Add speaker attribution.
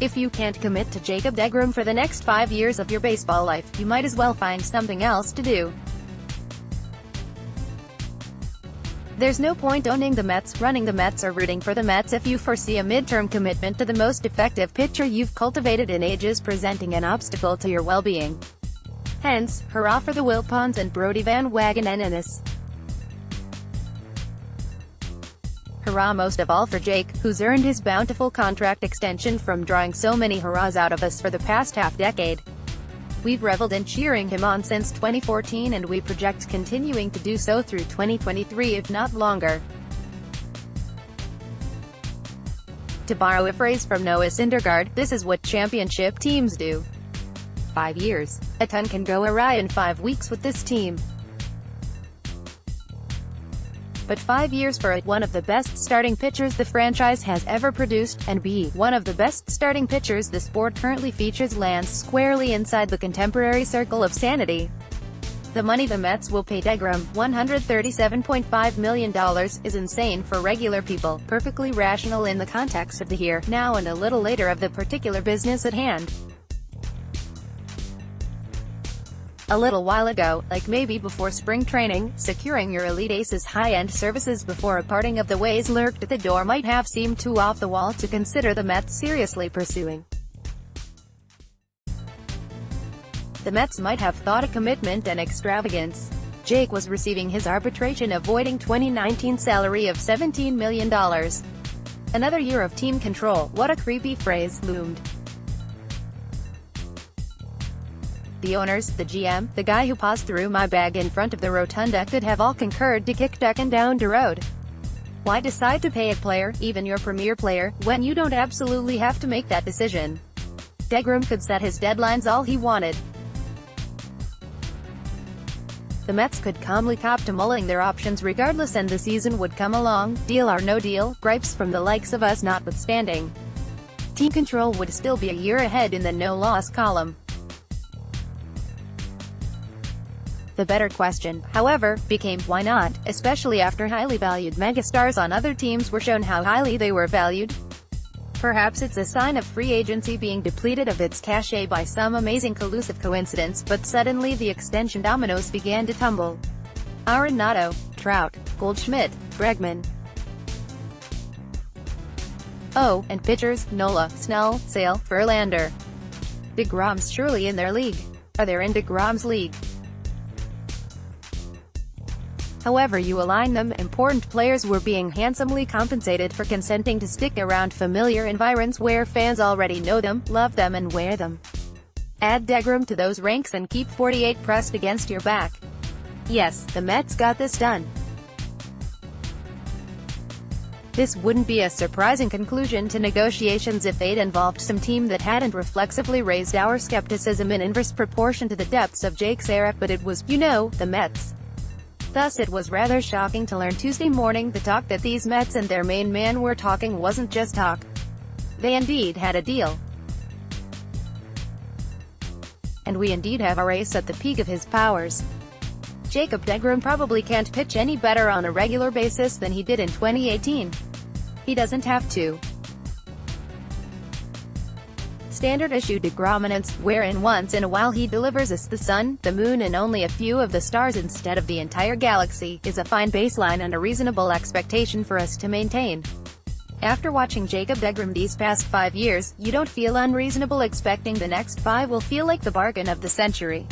Speaker 1: If you can't commit to Jacob deGrom for the next 5 years of your baseball life, you might as well find something else to do. There's no point owning the Mets, running the Mets, or rooting for the Mets if you foresee a midterm commitment to the most effective pitcher you've cultivated in ages presenting an obstacle to your well-being. Hence, hurrah for the Wilpons and Brodie Van Wagenen in this. Hurrah most of all for Jake, who's earned his bountiful contract extension from drawing so many hurrahs out of us for the past half-decade. We've reveled in cheering him on since 2014 and we project continuing to do so through 2023 if not longer. To borrow a phrase from Noah Syndergaard, this is what championship teams do. 5 years. A ton can go awry in 5 weeks with this team. But 5 years for A, one of the best starting pitchers the franchise has ever produced, and B, one of the best starting pitchers the sport currently features lands squarely inside the contemporary circle of sanity. The money the Mets will pay deGrom, $137.5 million, is insane for regular people, perfectly rational in the context of the here, now and a little later of the particular business at hand. A little while ago, like maybe before spring training, securing your elite ace's high-end services before a parting of the ways lurked at the door might have seemed too off the wall to consider the Mets seriously pursuing. The Mets might have thought a commitment an extravagance. Jake was receiving his arbitration-avoiding 2019 salary of $17 million. Another year of team control, what a creepy phrase, loomed. The owners, the GM, the guy who paused through my bag in front of the rotunda could have all concurred to kick Decken down the road. Why decide to pay a player, even your premier player, when you don't absolutely have to make that decision? deGrom could set his deadlines all he wanted. The Mets could calmly cop to mulling their options regardless and the season would come along, deal or no deal, gripes from the likes of us notwithstanding. Team control would still be a year ahead in the no-loss column. The better question, however, became, why not, especially after highly valued megastars on other teams were shown how highly they were valued? Perhaps it's a sign of free agency being depleted of its cachet by some amazing collusive coincidence, but suddenly the extension dominoes began to tumble. Arenado, Trout, Goldschmidt, Bregman. Oh, and pitchers, Nola, Snell, Sale, Verlander. deGrom's surely in their league. Are they in deGrom's league? However you align them, important players were being handsomely compensated for consenting to stick around familiar environs where fans already know them, love them and wear them. Add deGrom to those ranks and keep 48 pressed against your back. Yes, the Mets got this done. This wouldn't be a surprising conclusion to negotiations if they'd involved some team that hadn't reflexively raised our skepticism in inverse proportion to the depths of Jake's era, but it was, you know, the Mets. Thus it was rather shocking to learn Tuesday morning the talk that these Mets and their main man were talking wasn't just talk. They indeed had a deal. And we indeed have a race at the peak of his powers. Jacob deGrom probably can't pitch any better on a regular basis than he did in 2018. He doesn't have to. Standard issue deGrominance, wherein once in a while he delivers us the sun, the moon and only a few of the stars instead of the entire galaxy, is a fine baseline and a reasonable expectation for us to maintain. After watching Jacob deGrom these past 5 years, you don't feel unreasonable expecting the next 5 will feel like the bargain of the century.